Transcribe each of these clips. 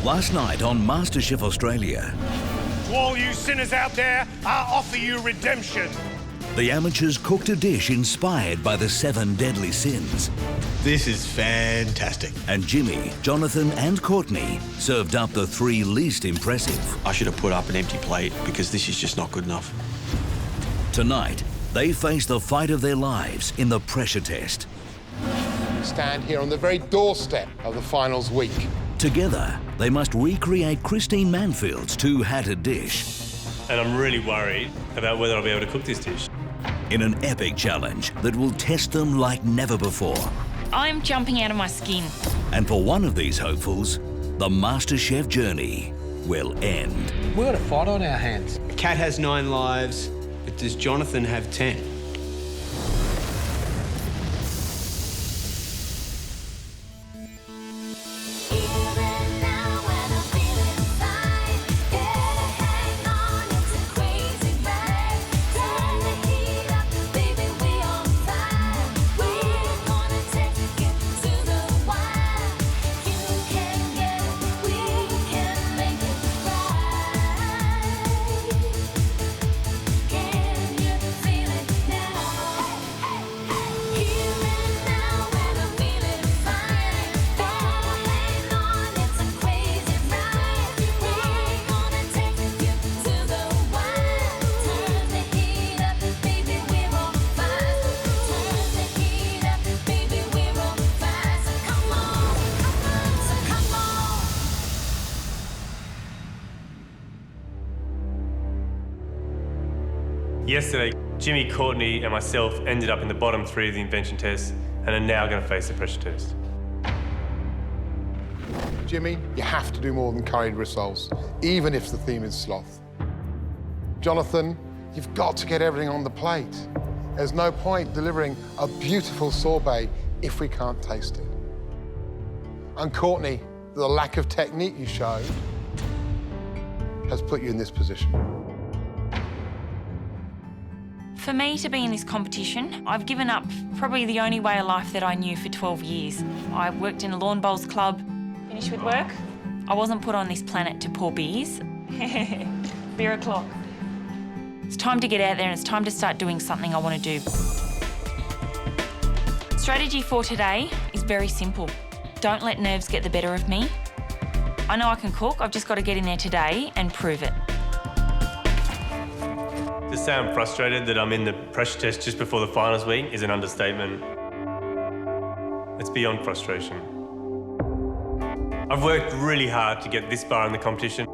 Last night on MasterChef Australia, To all you sinners out there, I offer you redemption. the amateurs cooked a dish inspired by the 7 deadly sins. This is fantastic. And Jimmy, Jonathan and Courtney served up the 3 least impressive. I should have put up an empty plate because this is just not good enough. Tonight, they face the fight of their lives in the pressure test. We stand here on the very doorstep of the finals week. Together, they must recreate Christine Manfield's 2-hatted dish And I'm really worried about whether I'll be able to cook this dish. in an epic challenge that will test them like never before. I'm jumping out of my skin. And for one of these hopefuls, the MasterChef journey will end. We've got a fight on our hands. Kat has 9 lives, but does Jonathan have 10? Yesterday, Jimmy, Courtney and myself ended up in the bottom 3 of the invention test and are now going to face the pressure test. Jimmy, you have to do more than curried rissoles, even if the theme is sloth. Jonathan, you've got to get everything on the plate. There's no point delivering a beautiful sorbet if we can't taste it. And Courtney, the lack of technique you showed has put you in this position. For me to be in this competition, I've given up probably the only way of life that I knew for 12 years. I worked in a lawn bowls club. Finished with work? I wasn't put on this planet to pour beers. Beer o'clock. It's time to get out there and it's time to start doing something I want to do. Strategy for today is very simple. Don't let nerves get the better of me. I know I can cook, I've just got to get in there today and prove it. To say I'm frustrated that I'm in the pressure test just before the finals week is an understatement. It's beyond frustration. I've worked really hard to get this far in the competition.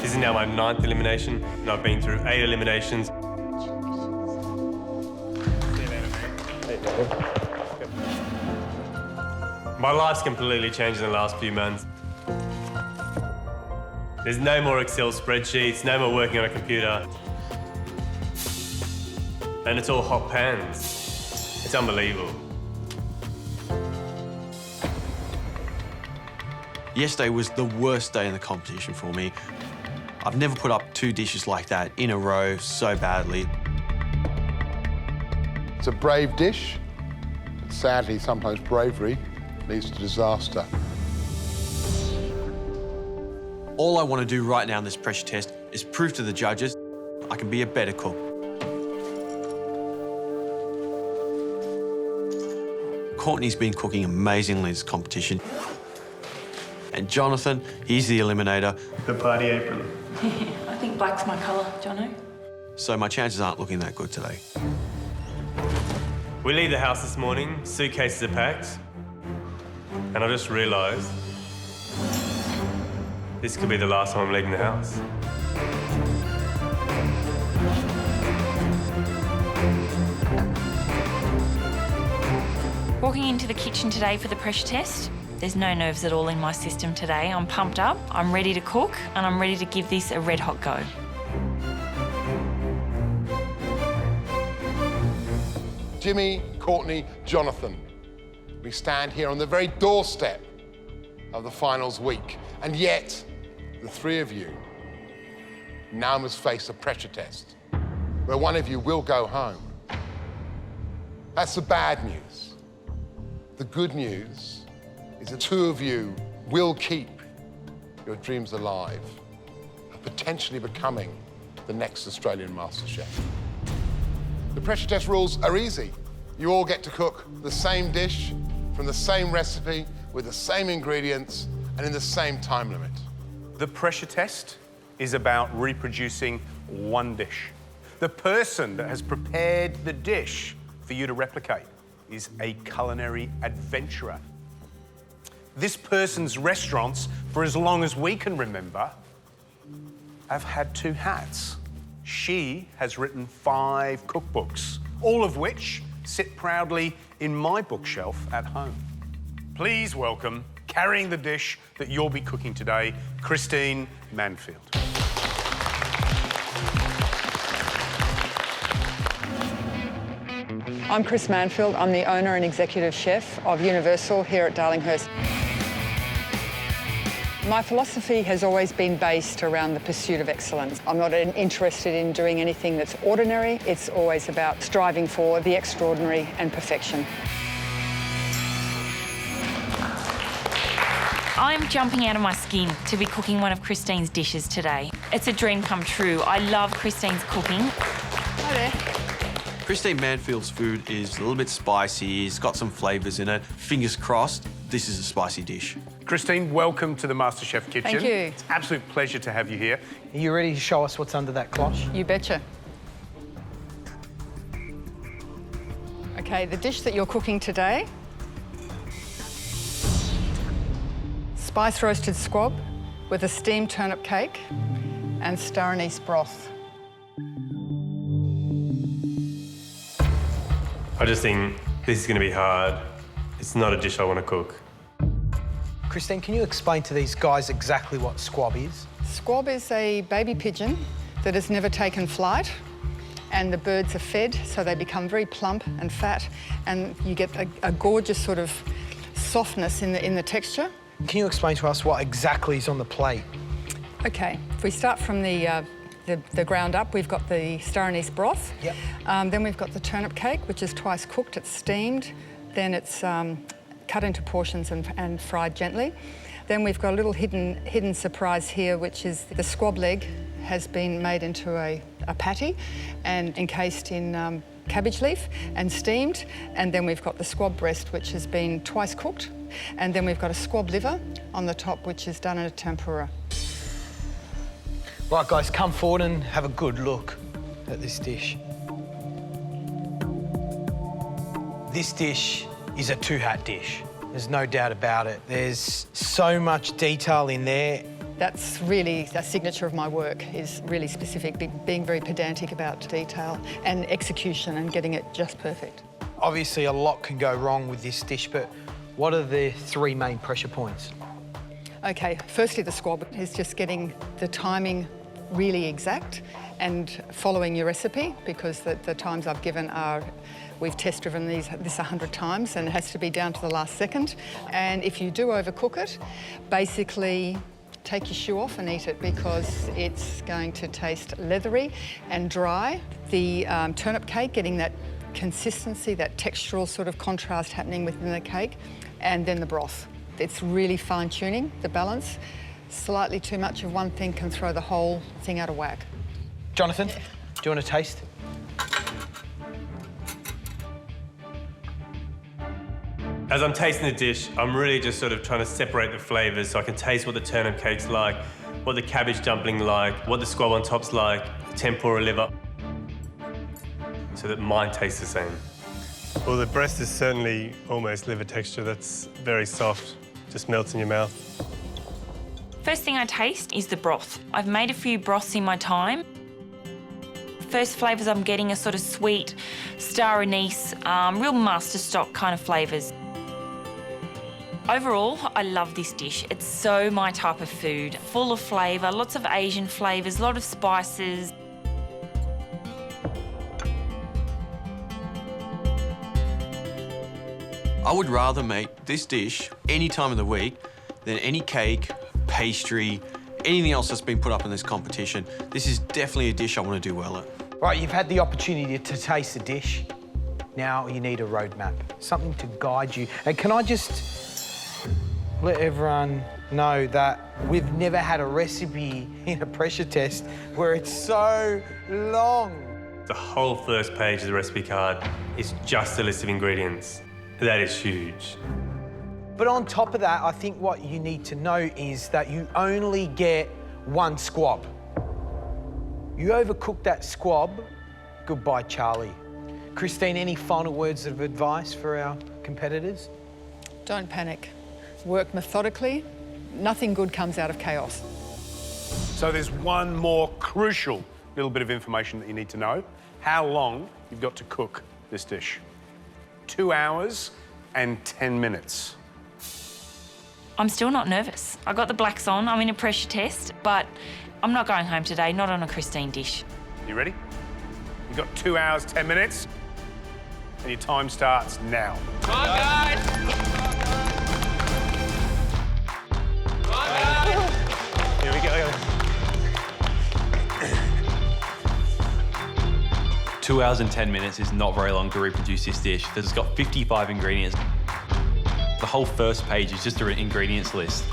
This is now my 9th elimination, and I've been through 8 eliminations. My life's completely changed in the last few months. There's no more Excel spreadsheets, no more working on a computer. And it's all hot pans. It's unbelievable. Yesterday was the worst day in the competition for me. I've never put up 2 dishes like that in a row so badly. It's a brave dish, but sadly, sometimes bravery leads to disaster. All I want to do right now in this pressure test is prove to the judges I can be a better cook. Courtney's been cooking amazingly this competition. And Jonathan, he's the eliminator. The party apron. I think black's my colour, Jono. So my chances aren't looking that good today. We leave the house this morning, suitcases are packed, and I just realised this could be the last time I'm leaving the house. Walking into the kitchen today for the pressure test, there's no nerves at all in my system today. I'm pumped up, I'm ready to cook, and I'm ready to give this a red hot go. Jimmy, Courtney, Jonathan, we stand here on the very doorstep of the finals week, and yet the 3 of you now must face a pressure test where one of you will go home. That's the bad news. The good news is the 2 of you will keep your dreams alive, and potentially becoming the next Australian MasterChef. The pressure test rules are easy. You all get to cook the same dish from the same recipe with the same ingredients and in the same time limit. The pressure test is about reproducing one dish. The person that has prepared the dish for you to replicate is a culinary adventurer. This person's restaurants, for as long as we can remember, have had two hats. She has written 5 cookbooks, all of which sit proudly in my bookshelf at home. Please welcome, carrying the dish that you'll be cooking today, Christine Manfield. I'm Chris Manfield. I'm the owner and executive chef of Universal here at Darlinghurst. My philosophy has always been based around the pursuit of excellence. I'm not interested in doing anything that's ordinary. It's always about striving for the extraordinary and perfection. I'm jumping out of my skin to be cooking one of Christine's dishes today. It's a dream come true. I love Christine's cooking. Hi there. Christine Manfield's food is a little bit spicy, it's got some flavours in it. Fingers crossed, this is a spicy dish. Christine, welcome to the MasterChef Kitchen. Thank you. It's an absolute pleasure to have you here. Are you ready to show us what's under that cloche? You betcha. Okay, the dish that you're cooking today, spice roasted squab with a steamed turnip cake and star anise broth. I just think this is going to be hard. It's not a dish I want to cook. Christine, can you explain to these guys exactly what squab is? Squab is a baby pigeon that has never taken flight, and the birds are fed so they become very plump and fat, and you get a gorgeous sort of softness in the texture. Can you explain to us what exactly is on the plate? Okay, if we start from the ground up, we've got the star anise broth. Yep. Then we've got the turnip cake, which is twice cooked. It's steamed. Then it's cut into portions and fried gently. Then we've got a little hidden surprise here, which is the squab leg has been made into a patty and encased in cabbage leaf and steamed. And then we've got the squab breast, which has been twice cooked. And then we've got a squab liver on the top, which is done in a tempura. Right, guys, come forward and have a good look at this dish. This dish is a two-hat dish. There's no doubt about it. There's so much detail in there. That's really a signature of my work, is really specific, being very pedantic about detail and execution and getting it just perfect. Obviously, a lot can go wrong with this dish, but what are the 3 main pressure points? Okay, firstly, the squab is just getting the timing really exact and following your recipe, because the times I've given are, we've test-driven this 100 times, and it has to be down to the last second. And if you do overcook it, basically take your shoe off and eat it, because it's going to taste leathery and dry. The turnip cake, getting that consistency, that textural sort of contrast happening within the cake, and then the broth. It's really fine-tuning the balance. Slightly too much of one thing can throw the whole thing out of whack. Jonathan, do you want to taste? As I'm tasting the dish, I'm really just sort of trying to separate the flavours so I can taste what the turnip cake's like, what the cabbage dumpling like, what the squab on top's like, the tempura liver, so that mine tastes the same. Well, the breast is certainly almost liver texture. That's very soft, just melts in your mouth. First thing I taste is the broth. I've made a few broths in my time. First flavours I'm getting are sort of sweet, star anise, real master stock kind of flavours. Overall, I love this dish. It's so my type of food, full of flavour, lots of Asian flavours, a lot of spices. I would rather make this dish any time of the week than any cake, pastry, anything else that's been put up in this competition. This is definitely a dish I want to do well at. Right, you've had the opportunity to taste the dish. Now you need a roadmap, something to guide you. And can I just let everyone know that we've never had a recipe in a pressure test where it's so long. The whole first page of the recipe card is just a list of ingredients. That is huge. But on top of that, I think what you need to know is that you only get one squab. You overcook that squab, goodbye, Charlie. Christine, any final words of advice for our competitors? Don't panic. Work methodically. Nothing good comes out of chaos. So there's one more crucial little bit of information that you need to know. How long you've got to cook this dish. 2 hours and 10 minutes. I'm still not nervous. I got the blacks on, I'm in a pressure test, but I'm not going home today, not on a Christine dish. You ready? You've got 2 hours, 10 minutes, and your time starts now. Come on, guys! Come on, guys! Here we go. 2 hours and 10 minutes is not very long to reproduce this dish. It's got 55 ingredients. The whole first page is just an ingredients list.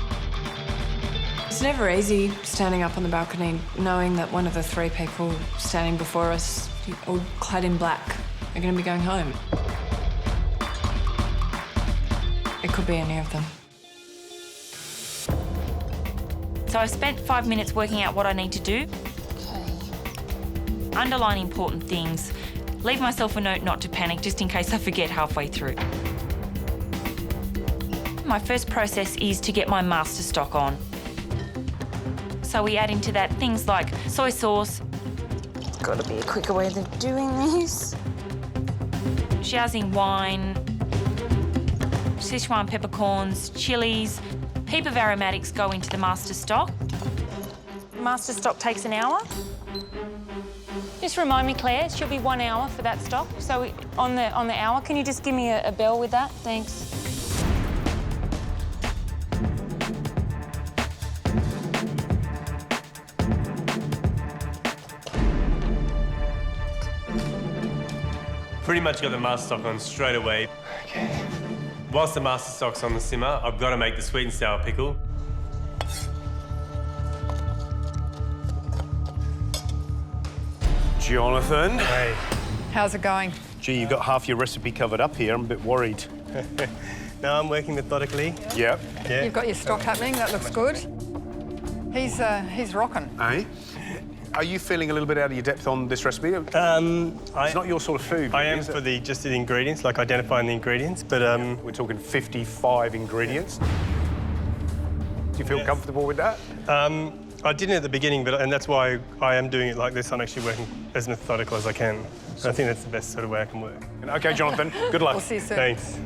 It's never easy standing up on the balcony knowing that one of the 3 people standing before us, all clad in black, are going to be going home. It could be any of them. So I spent 5 minutes working out what I need to do. Underline important things. Leave myself a note not to panic just in case I forget halfway through. My first process is to get my master stock on. So we add into that things like soy sauce. Got to be a quicker way than doing this. Xiaoxing wine, Sichuan peppercorns, chilies. Heap of aromatics go into the master stock. Master stock takes an hour. Just remind me, Claire, it should be 1 hour for that stock. So on the hour, can you just give me a bell with that? Thanks. Pretty much got the master stock on straight away. Okay. Whilst the master stock's on the simmer, I've got to make the sweet and sour pickle. Jonathan. Hey. How's it going? Gee, you've got half your recipe covered up here. I'm a bit worried. No, I'm working methodically. Yep. Yeah. You've got your stock happening. That looks good. He's rocking. Eh? Are you feeling a little bit out of your depth on this recipe? It's not your sort of food. I am is for it? just the ingredients, like identifying the ingredients, but We're talking 55 ingredients. Do you feel comfortable with that? I didn't at the beginning, and that's why I am doing it like this. I'm actually working as methodical as I can. So I think that's the best sort of way I can work. Okay, Jonathan, good luck. We'll see you soon. Thanks.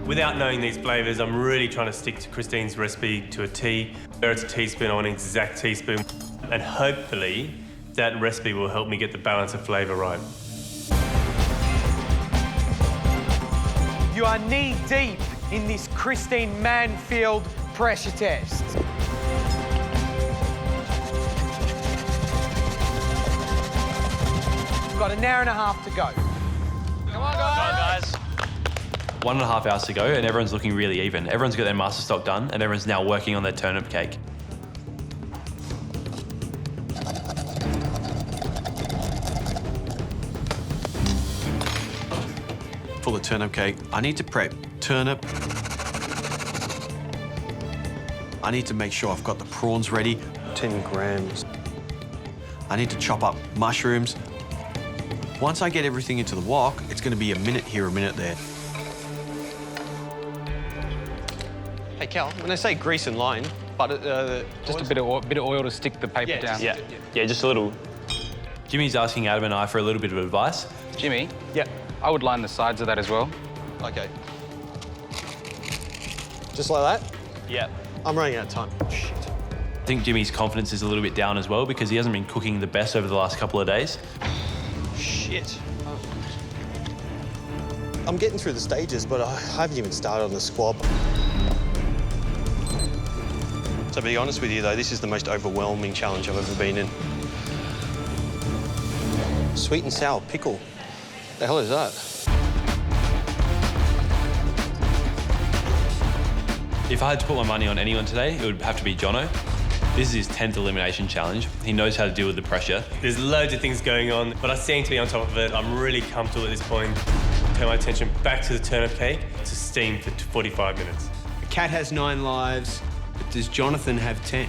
Without knowing these flavours, I'm really trying to stick to Christine's recipe to a T. Where it's a teaspoon, I want an exact teaspoon. And hopefully, that recipe will help me get the balance of flavour right. You are knee-deep in this Christine Manfield pressure test. Got an hour and a half to go. Come on, guys! 1.5 hours to go and everyone's looking really even. Everyone's got their master stock done and everyone's now working on their turnip cake. For the turnip cake, I need to prep turnip. I need to make sure I've got the prawns ready. 10 grams. I need to chop up mushrooms. Once I get everything into the wok, it's going to be a minute here, a minute there. Hey, Cal, when they say grease and line, butter, just a bit of oil to stick the paper down. Yeah, just a little. Jimmy's asking Adam and I for a little bit of advice. Jimmy? Yeah. I would line the sides of that as well. Okay. Just like that? Yeah. I'm running out of time. Shit. I think Jimmy's confidence is a little bit down as well because he hasn't been cooking the best over the last couple of days. Shit. I'm getting through the stages, but I haven't even started on the squab. To be honest with you, though, this is the most overwhelming challenge I've ever been in. Sweet and sour pickle. The hell is that? If I had to put my money on anyone today, it would have to be Jono. This is his 10th elimination challenge. He knows how to deal with the pressure. There's loads of things going on, but I seem to be on top of it. I'm really comfortable at this point. Turn my attention back to the turnip cake to steam for 45 minutes. Kat has 9 lives, but does Jonathan have 10?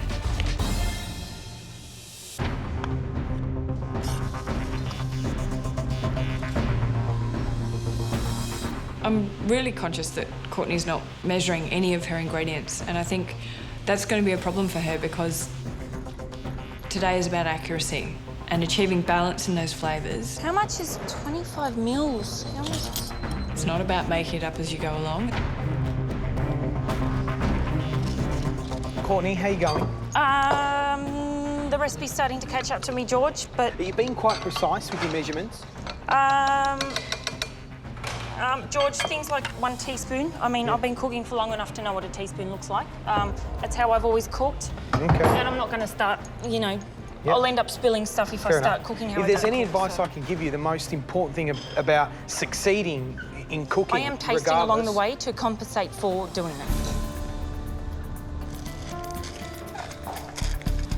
I'm really conscious that Courtney's not measuring any of her ingredients, and I think that's going to be a problem for her because today is about accuracy and achieving balance in those flavours. How much is 25 mils? How much? It's not about making it up as you go along. Courtney, how you going? The recipe's starting to catch up to me, George, but... Are you being quite precise with your measurements? George, things like 1 teaspoon. I mean, I've been cooking for long enough to know what a teaspoon looks like. That's how I've always cooked. Okay. And I'm not going to start, you know, I'll end up spilling stuff if I start cooking how I If there's don't any cook, advice so. I can give you, the most important thing about succeeding in cooking, I am tasting along the way to compensate for doing that.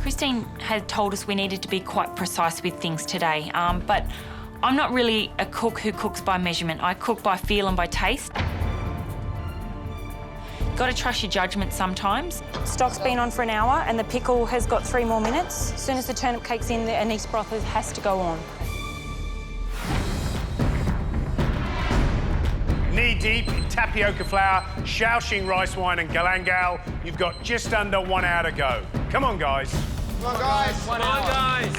Christine had told us we needed to be quite precise with things today, but I'm not really a cook who cooks by measurement. I cook by feel and by taste. Got to trust your judgment sometimes. Stock's been on for an hour and the pickle has got 3 more minutes. As soon as the turnip cake's in, the anise broth has to go on. Knee-deep in tapioca flour, Shaoxing rice wine and galangal. You've got just under 1 hour to go. Come on, guys. Come on, guys. Come on, guys.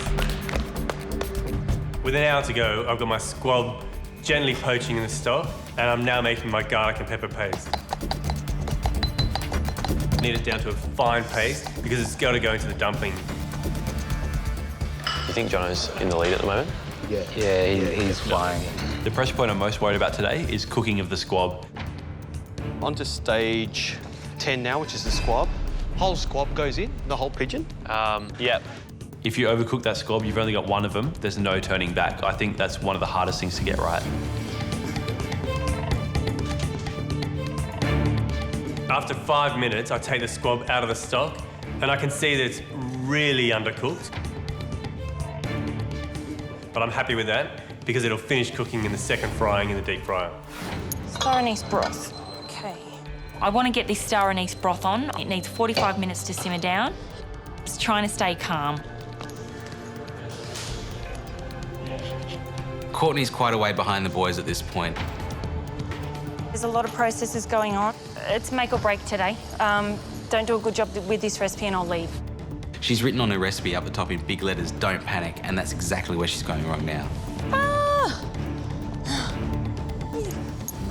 With an hour to go, I've got my squab gently poaching in the stock, and I'm now making my garlic and pepper paste. Knead it down to a fine paste because it's got to go into the dumpling. You think Jono's in the lead at the moment? Yeah, he's flying. The pressure point I'm most worried about today is cooking of the squab. On to stage 10 now, which is the squab. Whole squab goes in, the whole pigeon. Yep. If you overcook that squab, you've only got one of them. There's no turning back. I think that's one of the hardest things to get right. After 5 minutes, I take the squab out of the stock, and I can see that it's really undercooked. But I'm happy with that because it'll finish cooking in the second frying in the deep fryer. Star anise broth. Okay. I want to get this star anise broth on. It needs 45 minutes to simmer down. Just trying to stay calm. Courtney's quite a way behind the boys at this point. There's a lot of processes going on. It's make or break today. Don't do a good job with this recipe and I'll leave. She's written on her recipe up the top in big letters, "Don't panic," and that's exactly where she's going wrong now.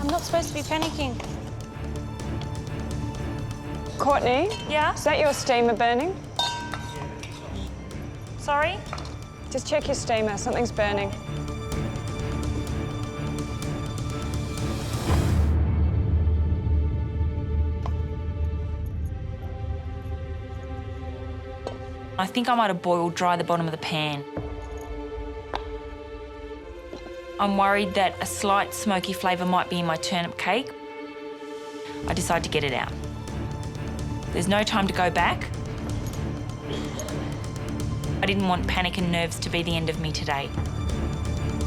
I'm not supposed to be panicking. Courtney? Yeah? Is that your steamer burning? Sorry? Just check your steamer, something's burning. I think I might have boiled dry the bottom of the pan. I'm worried that a slight smoky flavour might be in my turnip cake. I decide to get it out. There's no time to go back. I didn't want panic and nerves to be the end of me today.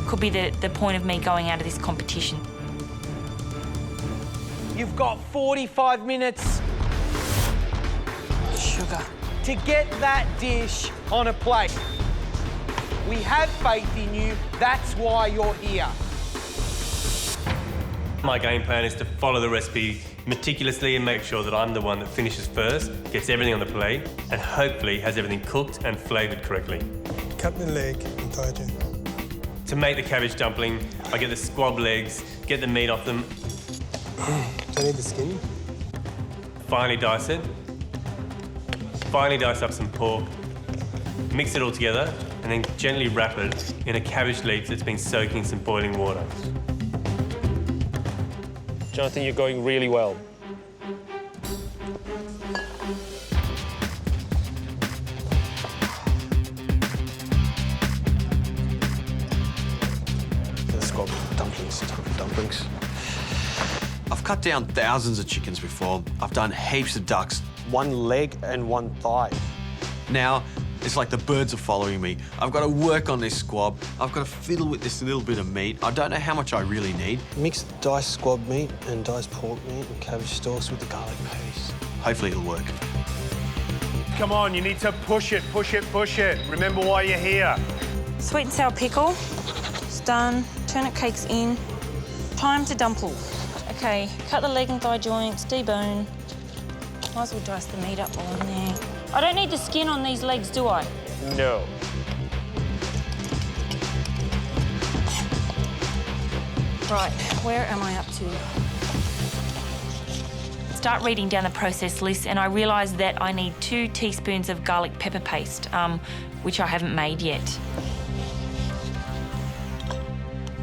Could be the point of me going out of this competition. You've got 45 minutes. Sugar. To get that dish on a plate. We have faith in you, that's why you're here. My game plan is to follow the recipe meticulously and make sure that I'm the one that finishes first, gets everything on the plate, and hopefully has everything cooked and flavoured correctly. Cut the leg and tie it in. To make the cabbage dumpling, I get the squab legs, get the meat off them. Do I need the skin? Finely dice it. Finely dice up some pork. Mix it all together and then gently wrap it in a cabbage leaf that's been soaking in some boiling water. Jonathan, you're going really well. The squab dumplings, dumplings. I've cut down thousands of chickens before. I've done heaps of ducks. One leg and one thigh. Now, it's like the birds are following me. I've got to work on this squab. I've got to fiddle with this little bit of meat. I don't know how much I really need. Mix diced squab meat and diced pork meat and cabbage sauce with the garlic paste. Hopefully it'll work. Come on, you need to push it, push it, push it. Remember why you're here. Sweet and sour pickle. It's done. Turnip cake's in. Time to dumple. OK, cut the leg and thigh joints, debone. Might as well dice the meat up while I'm there. I don't need the skin on these legs, do I? No. Right, where am I up to? Start reading down the process list and I realised that I need 2 teaspoons of garlic pepper paste, which I haven't made yet.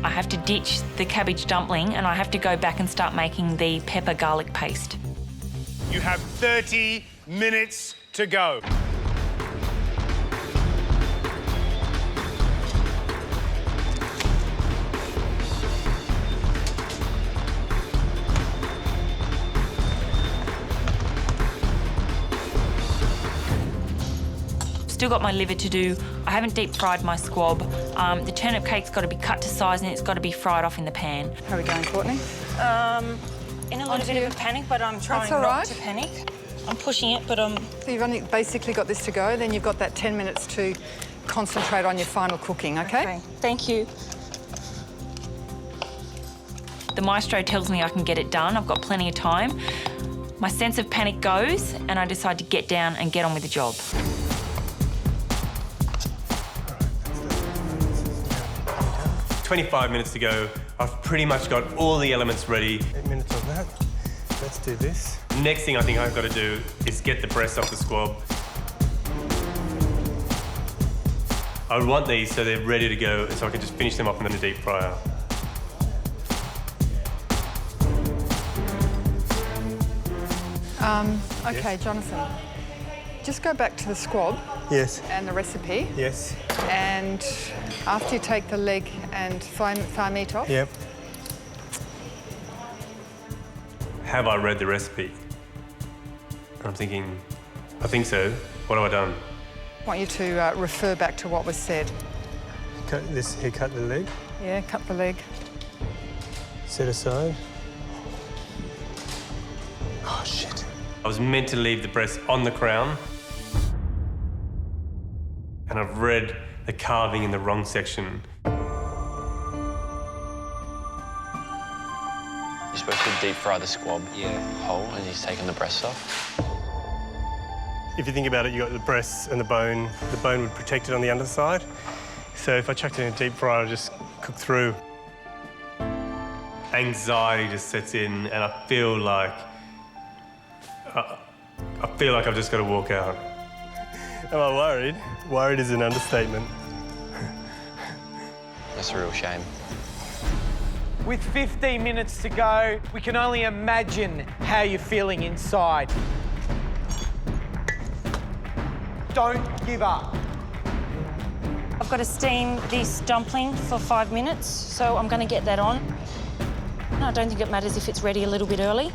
I have to ditch the cabbage dumpling and I have to go back and start making the pepper garlic paste. You have 30 minutes to go. Still got my liver to do. I haven't deep fried my squab. The turnip cake's got to be cut to size and it's got to be fried off in the pan. How are we going, Courtney? In a little bit of a panic, but I'm trying all not right. to panic. I'm pushing it, but So you've only basically got this to go, then you've got that 10 minutes to concentrate on your final cooking, OK? Thank you. The maestro tells me I can get it done. I've got plenty of time. My sense of panic goes and I decide to get down and get on with the job. – 25 minutes to go. I've pretty much got all the elements ready. 8 minutes of that. Let's do this. Next thing I think I've got to do is get the breast off the squab. I would want these so they're ready to go, so I can just finish them off in the deep fryer. OK, Jonathan, just go back to the squab. Yes. And the recipe. Yes. And after you take the leg and thigh meat off. Yep. Have I read the recipe? I'm thinking, I think so. What have I done? I want you to refer back to what was said. Cut this. Here, cut the leg. Yeah, cut the leg. Set aside. Oh shit. I was meant to leave the breast on the crown, and I've read the carving in the wrong section. You're supposed to deep fry the squab whole as he's taking the breast off. If you think about it, you got the breasts and the bone. The bone would protect it on the underside. So if I chucked it in a deep fryer, it'll just cook through. Anxiety just sets in, and I feel like I've just got to walk out. Am I worried? Worried is an understatement. That's a real shame. With 15 minutes to go, we can only imagine how you're feeling inside. Don't give up. I've got to steam this dumpling for 5 minutes, so I'm going to get that on. No, I don't think it matters if it's ready a little bit early.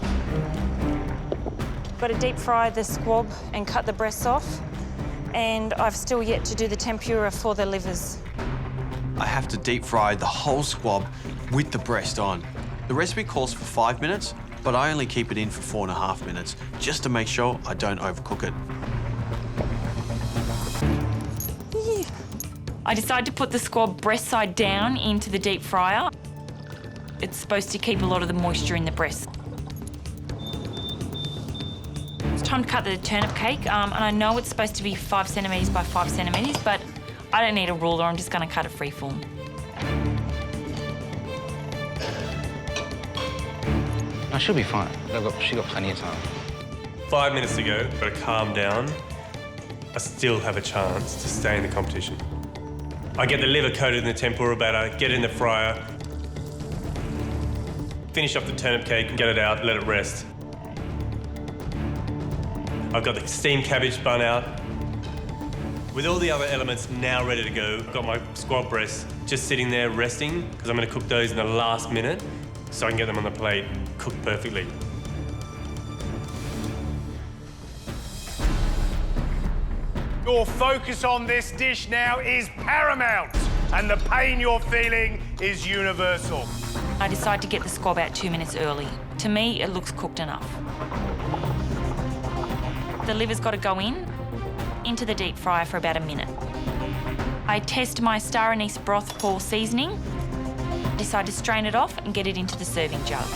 I've got to deep fry the squab and cut the breasts off, and I've still yet to do the tempura for the livers. I have to deep fry the whole squab with the breast on. The recipe calls for 5 minutes, but I only keep it in for 4.5 minutes, just to make sure I don't overcook it. I decide to put the squab breast side down into the deep fryer. It's supposed to keep a lot of the moisture in the breast. It's time to cut the turnip cake, and I know it's supposed to be 5 centimetres by 5 centimetres, but I don't need a ruler, I'm just going to cut it freeform. I should be fine. She got plenty of time. 5 minutes to go, got to calm down. I still have a chance to stay in the competition. I get the liver coated in the tempura batter, get it in the fryer, finish off the turnip cake, get it out, let it rest. I've got the steamed cabbage spun out. With all the other elements now ready to go, I've got my squab breasts just sitting there resting because I'm going to cook those in the last minute so I can get them on the plate cooked perfectly. Your focus on this dish now is paramount, and the pain you're feeling is universal. I decided to get the squab out 2 minutes early. To me, it looks cooked enough. The liver's got to go into the deep fryer for about a minute. I test my star anise broth pour seasoning, decide to strain it off and get it into the serving jug.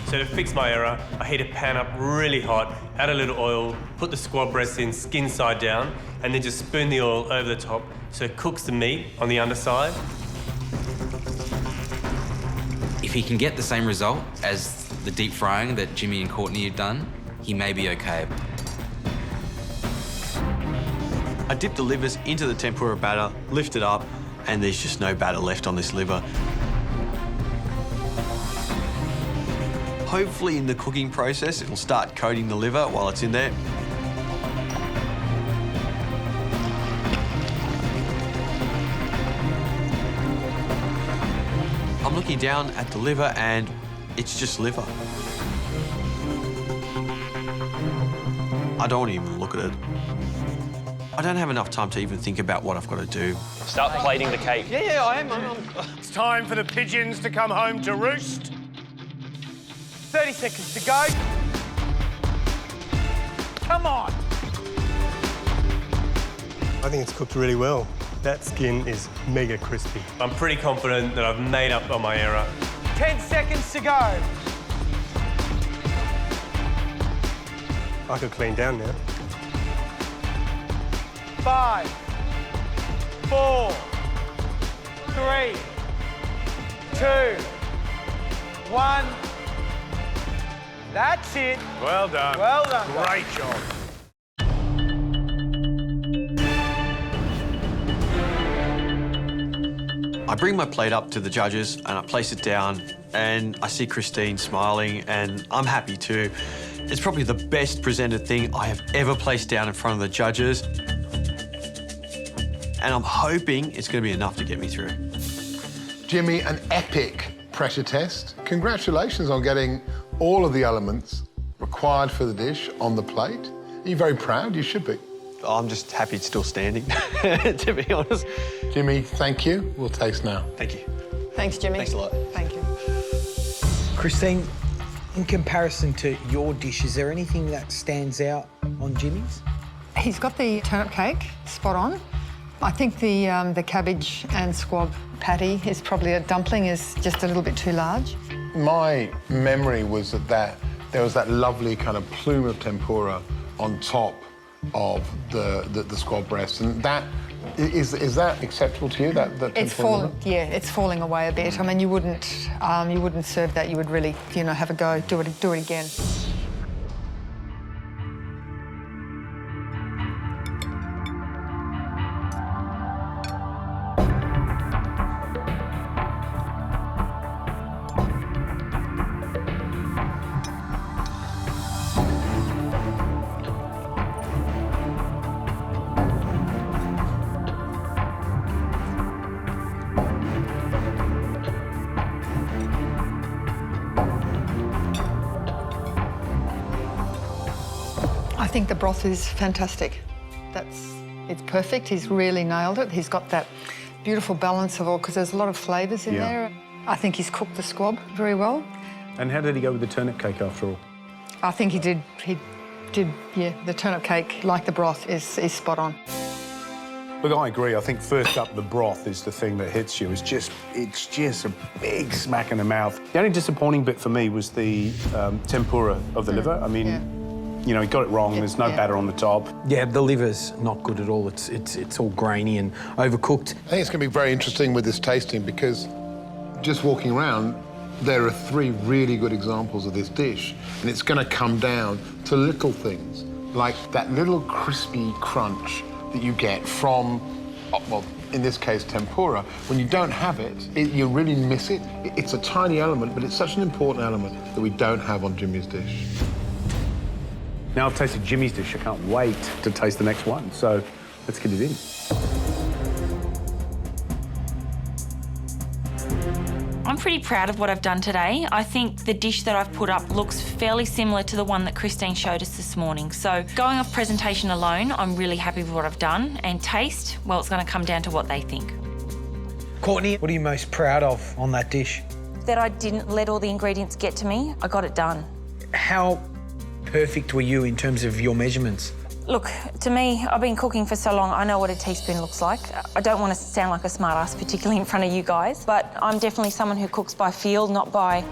So to fix my error, I heat a pan up really hot, add a little oil, put the squab breast in skin side down, and then just spoon the oil over the top so it cooks the meat on the underside. If he can get the same result as the deep frying that Jimmy and Courtney have done, he may be okay. I dip the livers into the tempura batter, lift it up, and there's just no batter left on this liver. Hopefully in the cooking process, it'll start coating the liver while it's in there. I'm looking down at the liver and it's just liver. I don't even look at it. I don't have enough time to even think about what I've got to do. Start plating the cake. Yeah, I am. It's time for the pigeons to come home to roost. 30 seconds to go. Come on. I think it's cooked really well. That skin is mega crispy. I'm pretty confident that I've made up on my error. 10 seconds to go. I could clean down now. 5, 4, 3, 2, 1. That's it. Well done. Well done. Great job. I bring my plate up to the judges and I place it down and I see Christine smiling and I'm happy too. It's probably the best presented thing I have ever placed down in front of the judges. And I'm hoping it's going to be enough to get me through. Jimmy, an epic pressure test. Congratulations on getting all of the elements required for the dish on the plate. Are you very proud? You should be. I'm just happy it's still standing, to be honest. Jimmy, thank you. We'll taste now. Thank you. Thanks, Jimmy. Thanks a lot. Thank you. Christine, in comparison to your dish, is there anything that stands out on Jimmy's? He's got the turnip cake spot on. I think the cabbage and squab patty is probably a dumpling is just a little bit too large. My memory was that there was that lovely kind of plume of tempura on top of the squab breast, and that is that acceptable to you? It's falling away a bit. I mean, you wouldn't serve that. You would really, have a go, do it again. I think the broth is fantastic. It's perfect. He's really nailed it. He's got that beautiful balance of all, because there's a lot of flavours in there. I think he's cooked the squab very well. And how did he go with the turnip cake after all? I think he did, yeah. The turnip cake, like the broth, is spot on. Look, I agree. I think first up, the broth is the thing that hits you. It's just a big smack in the mouth. The only disappointing bit for me was the tempura of the liver. I mean, he got it wrong. There's no batter on the top. Yeah, the liver's not good at all. It's all grainy and overcooked. I think it's going to be very interesting with this tasting, because just walking around, there are 3 really good examples of this dish, and it's going to come down to little things, like that little crispy crunch that you get from, well, in this case, tempura. When you don't have it, you really miss it. It's a tiny element, but it's such an important element that we don't have on Jimmy's dish. Now I've tasted Jimmy's dish. I can't wait to taste the next one. So let's get it in. I'm pretty proud of what I've done today. I think the dish that I've put up looks fairly similar to the one that Christine showed us this morning. So going off presentation alone, I'm really happy with what I've done. And taste, well, it's going to come down to what they think. Courtney, what are you most proud of on that dish? That I didn't let all the ingredients get to me. I got it done. How perfect were you in terms of your measurements? Look, to me, I've been cooking for so long, I know what a teaspoon looks like. I don't want to sound like a smart ass, particularly in front of you guys, but I'm definitely someone who cooks by feel, not by,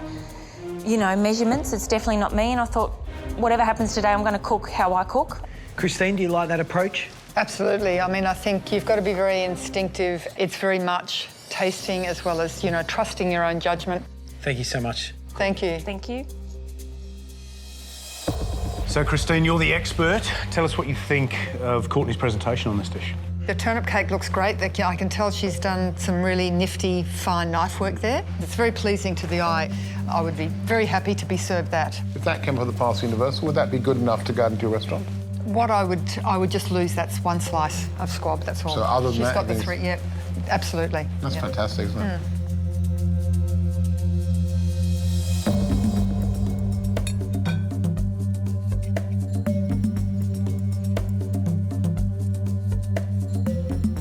you know, measurements. It's definitely not me, and I thought, whatever happens today, I'm going to cook how I cook. Christine, do you like that approach? Absolutely. I mean, I think you've got to be very instinctive. It's very much tasting as well as, you know, trusting your own judgment. Thank you so much. Thank you. Thank you. So, Christine, you're the expert. Tell us what you think of Courtney's presentation on this dish. The turnip cake looks great. I can tell she's done some really nifty, fine knife work there. It's very pleasing to the eye. I would be very happy to be served that. If that came for the Past Universal, would that be good enough to go into your restaurant? What I would just lose that's one slice of squab, that's all. So other than she's that, got the three, yep, absolutely. That's yep. fantastic, isn't it?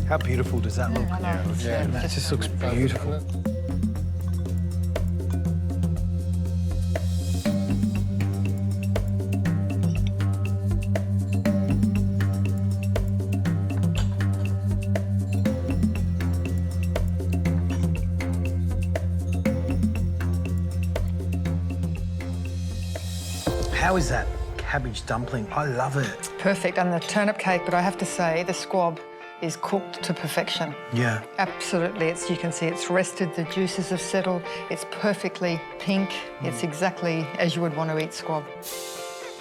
How beautiful does that look? I know. That just looks beautiful. How is that cabbage dumpling? I love it. Perfect, and the turnip cake, but I have to say the squab is cooked to perfection. Yeah. Absolutely. You can see it's rested, the juices have settled, it's perfectly pink. It's exactly as you would want to eat squab.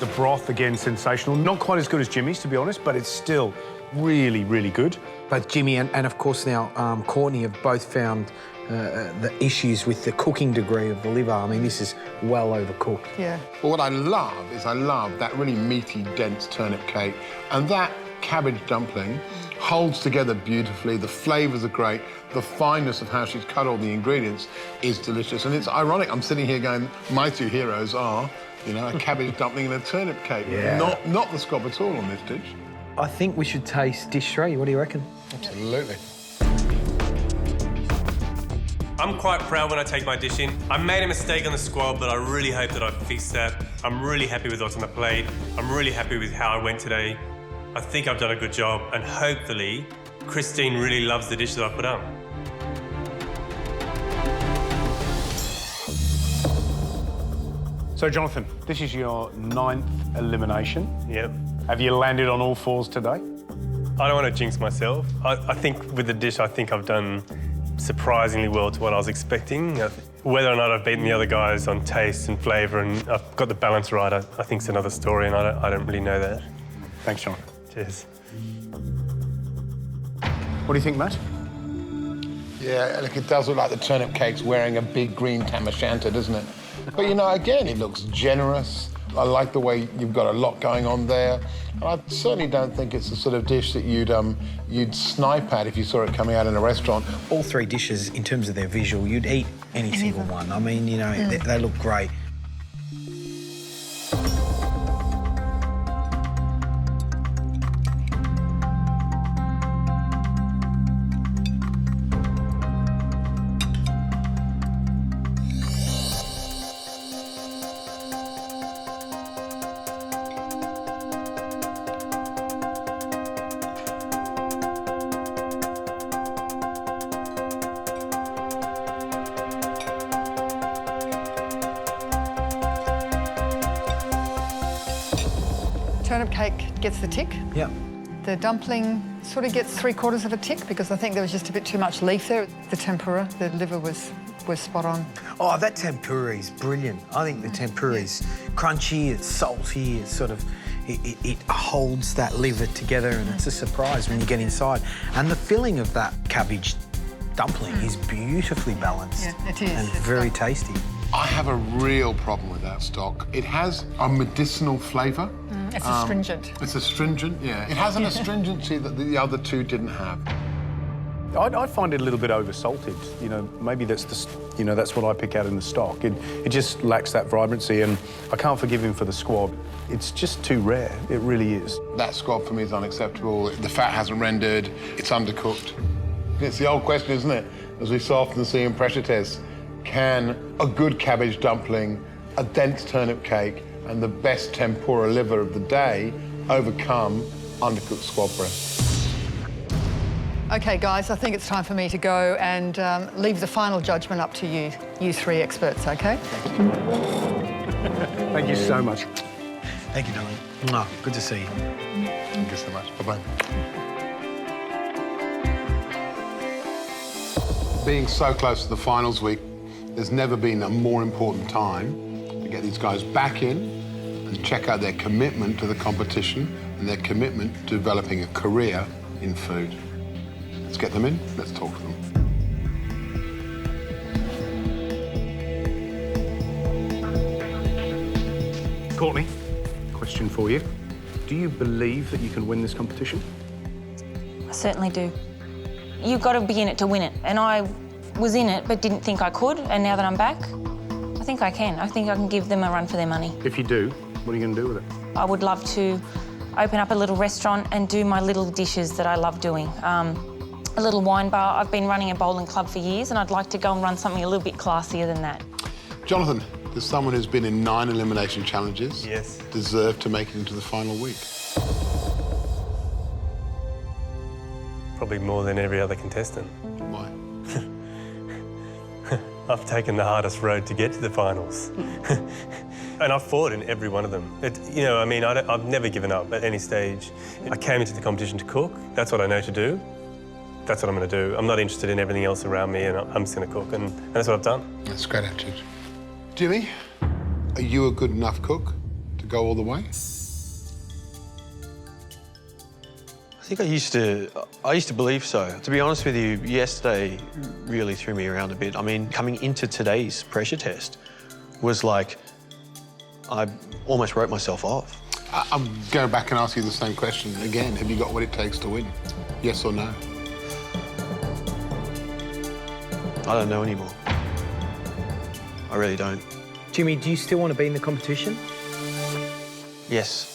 The broth, again, sensational. Not quite as good as Jimmy's, to be honest, but it's still really, really good. Both Jimmy and of course now Courtney have both found the issues with the cooking degree of the liver. I mean, this is well overcooked. Yeah. But what I love is that really meaty, dense turnip cake, and that cabbage dumpling holds together beautifully. The flavours are great. The fineness of how she's cut all the ingredients is delicious. And it's ironic, I'm sitting here going, my two heroes are, you know, a cabbage dumpling and a turnip cake. Yeah. Not the squab at all on this dish. I think we should taste dish 3. What do you reckon? Absolutely. I'm quite proud when I take my dish in. I made a mistake on the squab, but I really hope that I fixed that. I'm really happy with what's on the plate. I'm really happy with how I went today. I think I've done a good job, and hopefully Christine really loves the dish that I put up. So, Jonathan, this is your 9th elimination. Yep. Have you landed on all 4s today? I don't want to jinx myself. I think with the dish, I think I've done surprisingly well to what I was expecting. Whether or not I've beaten the other guys on taste and flavour and I've got the balance right, I think it's another story, and I don't really know that. Thanks, John. Cheers. What do you think, Matt? Yeah, look, it does look like the turnip cake's wearing a big green tam o' shanter, doesn't it? But, you know, again, it looks generous. I like the way you've got a lot going on there. And I certainly don't think it's the sort of dish that you'd snipe at if you saw it coming out in a restaurant. All 3 dishes, in terms of their visual, you'd eat any single one. I mean, you know, they look great. Turnip cake gets the tick. Yep. The dumpling sort of gets 3/4 of a tick because I think there was just a bit too much leaf there. The tempura, the liver was spot on. Oh, that tempura is brilliant. I think the tempura is crunchy, it's salty, it's sort of, it holds that liver together, and it's a surprise when you get inside. And the filling of that cabbage dumpling is beautifully balanced. Yeah, it is. And very tasty. I have a real problem with that stock. It has a medicinal flavour. It's astringent. It's astringent, yeah. It has an astringency that the other 2 didn't have. I find it a little bit oversalted. You know, maybe that's that's what I pick out in the stock. It just lacks that vibrancy, and I can't forgive him for the squab. It's just too rare. It really is. That squab for me is unacceptable. The fat hasn't rendered. It's undercooked. It's the old question, isn't it? As we so often see in pressure tests, can a good cabbage dumpling, a dense turnip cake, and the best tempura liver of the day overcome undercooked squab breast? OK, guys, I think it's time for me to go and leave the final judgment up to you three experts, OK? Thank you so much. Thank you, darling. Mwah. Good to see you. Thank you so much. Bye-bye. Being so close to the finals week, there's never been a more important time to get these guys back in and check out their commitment to the competition and their commitment to developing a career in food. Let's get them in, let's talk to them. Courtney, question for you. Do you believe that you can win this competition? I certainly do. You've got to be in it to win it. And I was in it but didn't think I could, and now that I'm back, I think I can. I think I can give them a run for their money. If you do, what are you going to do with it? I would love to open up a little restaurant and do my little dishes that I love doing. A little wine bar. I've been running a bowling club for years, and I'd like to go and run something a little bit classier than that. Jonathan, there's someone who's been in 9 elimination challenges. Yes. Deserve to make it into the final week. Probably more than every other contestant. Why? I've taken the hardest road to get to the finals. And I've fought in every one of them. I've never given up at any stage. I came into the competition to cook. That's what I know to do. That's what I'm going to do. I'm not interested in everything else around me, and I'm just going to cook, and that's what I've done. That's a great attitude. Jimmy, are you a good enough cook to go all the way? I think I used to believe so. To be honest with you, yesterday really threw me around a bit. I mean, coming into today's pressure test was like, I almost wrote myself off. I'm going back and ask you the same question again. Have you got what it takes to win? Yes or no? I don't know anymore. I really don't. Jimmy, do you still want to be in the competition? Yes.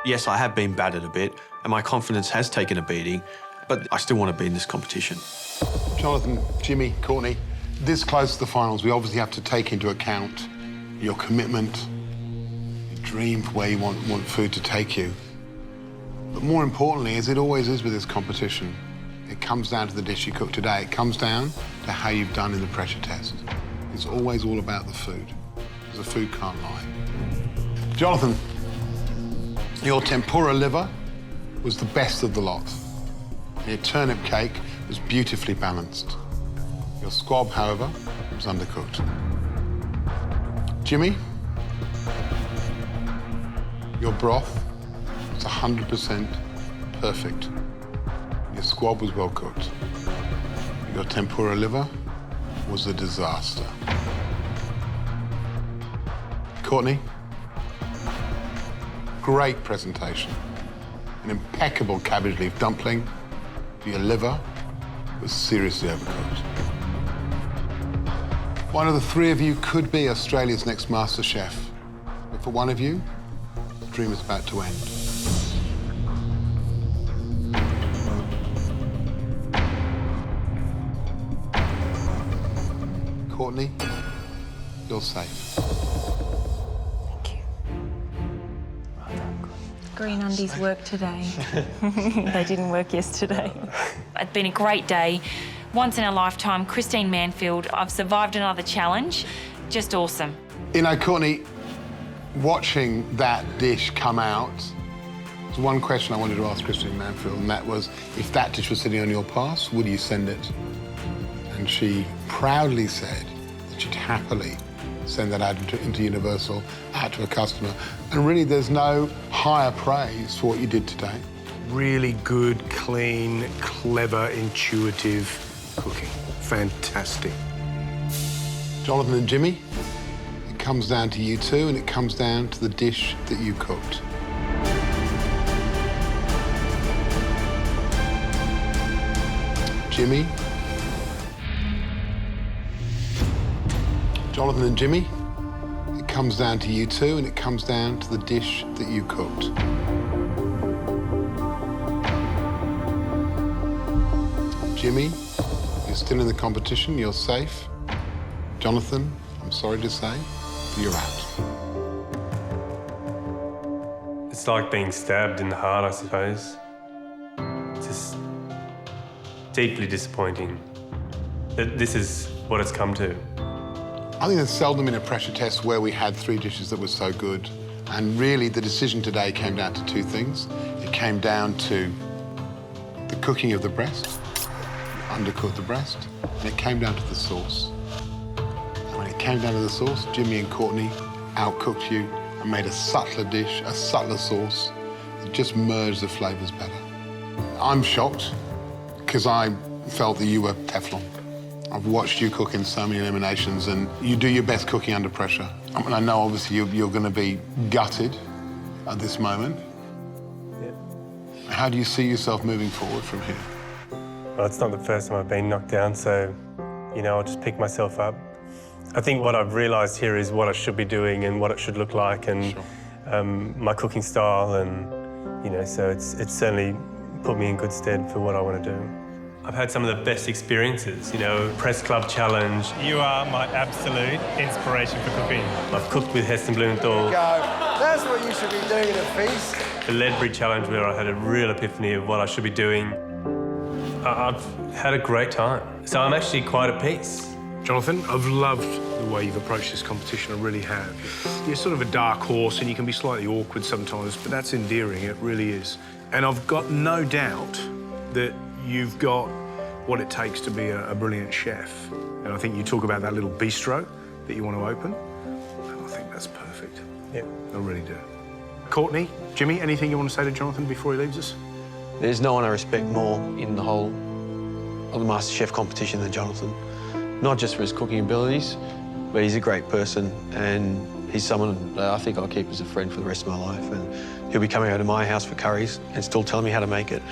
Yes, I have been battered a bit, and my confidence has taken a beating, but I still want to be in this competition. Jonathan, Jimmy, Courtney, this close to the finals, we obviously have to take into account your commitment, your dream for where you want food to take you. But more importantly, as it always is with this competition, it comes down to the dish you cook today. It comes down to how you've done in the pressure test. It's always all about the food, because the food can't lie. Jonathan, your tempura liver was the best of the lot. Your turnip cake was beautifully balanced. Your squab, however, was undercooked. Jimmy, your broth was 100% perfect. Your squab was well cooked. Your tempura liver was a disaster. Courtney, great presentation. An impeccable cabbage leaf dumpling. Your liver was seriously overcooked. One of the three of you could be Australia's next MasterChef. But for one of you, the dream is about to end. Courtney, you're safe. Thank you. Green undies work today. They didn't work yesterday. It's been a great day. Once in a lifetime, Christine Manfield. I've survived another challenge. Just awesome. You know, Courtney, watching that dish come out, there's one question I wanted to ask Christine Manfield, and that was, if that dish was sitting on your pass, would you send it? And she proudly said that she'd happily send that out into Universal, out to a customer. And really, there's no higher praise for what you did today. Really good, clean, clever, intuitive cooking. Fantastic. Jonathan and Jimmy, it comes down to you two, and it comes down to the dish that you cooked. Jimmy. Jonathan and Jimmy, it comes down to you two, and it comes down to the dish that you cooked. Jimmy, you're still in the competition, you're safe. Jonathan, I'm sorry to say, you're out. It's like being stabbed in the heart, I suppose. Just deeply disappointing that this is what it's come to. I think there's seldom been a pressure test where we had 3 dishes that were so good. And really, the decision today came down to 2 things. It came down to the cooking of the breast, undercooked the breast, and it came down to the sauce. And when it came down to the sauce, Jimmy and Courtney outcooked you and made a subtler dish, a subtler sauce that just merged the flavours better. I'm shocked because I felt that you were Teflon. I've watched you cook in so many eliminations, and you do your best cooking under pressure. I mean, I know obviously you're going to be gutted at this moment. Yeah. How do you see yourself moving forward from here? Well, it's not the first time I've been knocked down, so, you know, I'll just pick myself up. I think what I've realised here is what I should be doing and what it should look like, and my cooking style, and, you know, so it's certainly put me in good stead for what I want to do. I've had some of the best experiences, you know, Press Club Challenge. You are my absolute inspiration for cooking. I've cooked with Heston Blumenthal. That's what you should be doing at a feast. The Ledbury Challenge, where I had a real epiphany of what I should be doing. I've had a great time, so I'm actually quite at peace. Jonathan, I've loved the way you've approached this competition, I really have. You're sort of a dark horse and you can be slightly awkward sometimes, but that's endearing, it really is. And I've got no doubt that you've got what it takes to be a brilliant chef. And I think you talk about that little bistro that you want to open, and I think that's perfect. Yeah. I really do. Courtney, Jimmy, anything you want to say to Jonathan before he leaves us? There's no one I respect more in the whole of the MasterChef competition than Jonathan. Not just for his cooking abilities, but he's a great person, and he's someone that I think I'll keep as a friend for the rest of my life. And he'll be coming over to my house for curries and still telling me how to make it.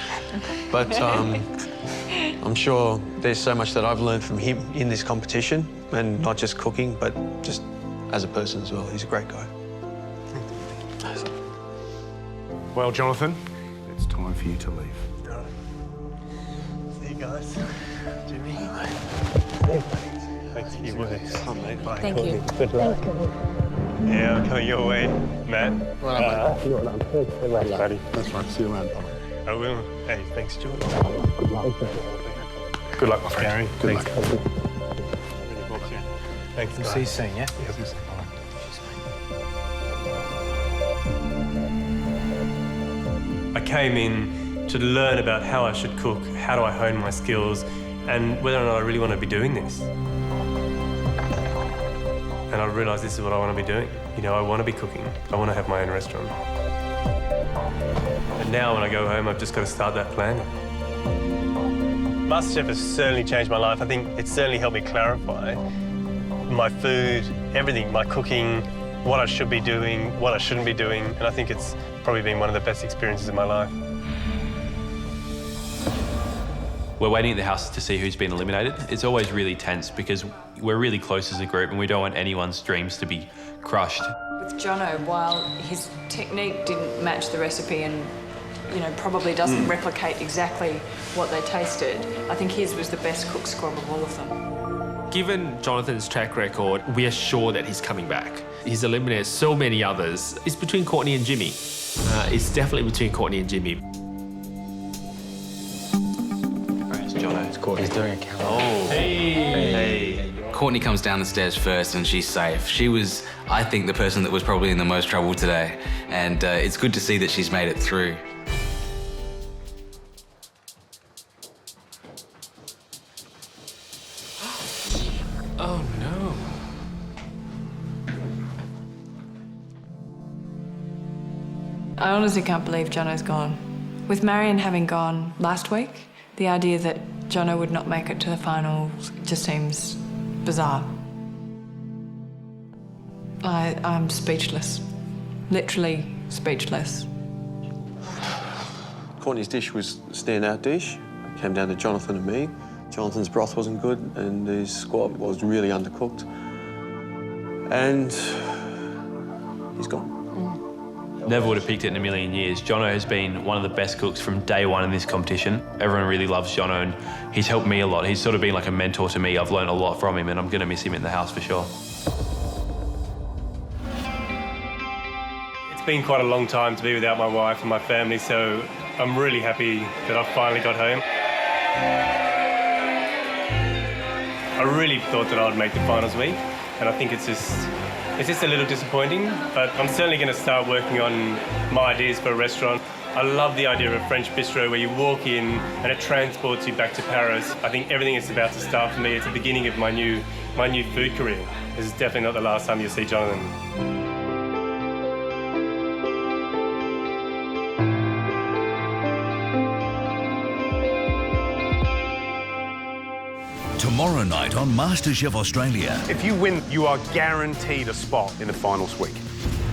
But I'm sure there's so much that I've learned from him in this competition, and not just cooking, but just as a person as well. He's a great guy. Well, Jonathan, it's time for you to leave. See you guys. Jimmy. Thanks for your work. Bye. Thank you. Good luck. Yeah, I'm coming your way, Matt. Thanks, buddy. That's right. See you around, Bob. I will. Hey, thanks, George. Good luck. Good luck, my friend. Gary. Good Thanks. luck. Thanks, guys. See you soon, yeah? I came in to learn about how I should cook, how do I hone my skills, and whether or not I really want to be doing this. And I realised this is what I want to be doing. You know, I want to be cooking. I want to have my own restaurant. And now when I go home, I've just got to start that plan. MasterChef has certainly changed my life. I think it's certainly helped me clarify my food, everything, my cooking, what I should be doing, what I shouldn't be doing, and I think it's probably been one of the best experiences of my life. We're waiting at the house to see who's been eliminated. It's always really tense because we're really close as a group and we don't want anyone's dreams to be crushed. With Jono, while his technique didn't match the recipe and, you know, probably doesn't replicate exactly what they tasted, I think his was the best cooked squab of all of them. Given Jonathan's track record, we are sure that he's coming back. He's eliminated so many others. It's between Courtney and Jimmy. It's definitely between Courtney and Jimmy. It's Jono. It's Courtney. He's doing a count. Oh. Hey. Courtney comes down the stairs first and she's safe. She was, I think, the person that was probably in the most trouble today. And it's good to see that she's made it through. Oh, no. I honestly can't believe Jono's gone. With Marion having gone last week, the idea that Jono would not make it to the finals just seems bizarre. I'm speechless. Literally speechless. Courtney's dish was a standout dish. It came down to Jonathan and me. Jonathan's broth wasn't good and his squab was really undercooked. And he's gone. Never would have picked it in a million years. Jono has been one of the best cooks from day one in this competition. Everyone really loves Jono and he's helped me a lot. He's sort of been like a mentor to me. I've learned a lot from him and I'm going to miss him in the house for sure. It's been quite a long time to be without my wife and my family, so I'm really happy that I've finally got home. I really thought that I would make the finals week, and I think it's just a little disappointing, but I'm certainly going to start working on my ideas for a restaurant. I love the idea of a French bistro where you walk in and it transports you back to Paris. I think everything is about to start for me. It's the beginning of my new food career. This is definitely not the last time you'll see Jonathan. Tomorrow night on MasterChef Australia. If you win, you are guaranteed a spot in the finals week.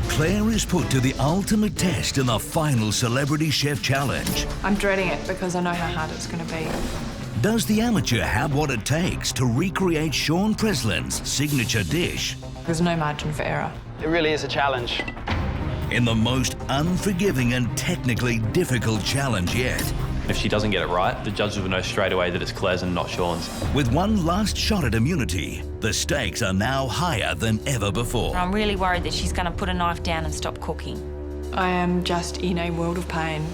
Claire is put to the ultimate test in the final Celebrity Chef Challenge. I'm dreading it because I know how hard it's going to be. Does the amateur have what it takes to recreate Sean Preslin's signature dish? There's no margin for error. It really is a challenge. In the most unforgiving and technically difficult challenge yet. If she doesn't get it right, the judges will know straight away that it's Claire's and not Sean's. With one last shot at immunity, the stakes are now higher than ever before. I'm really worried that she's going to put a knife down and stop cooking. I am just in a world of pain.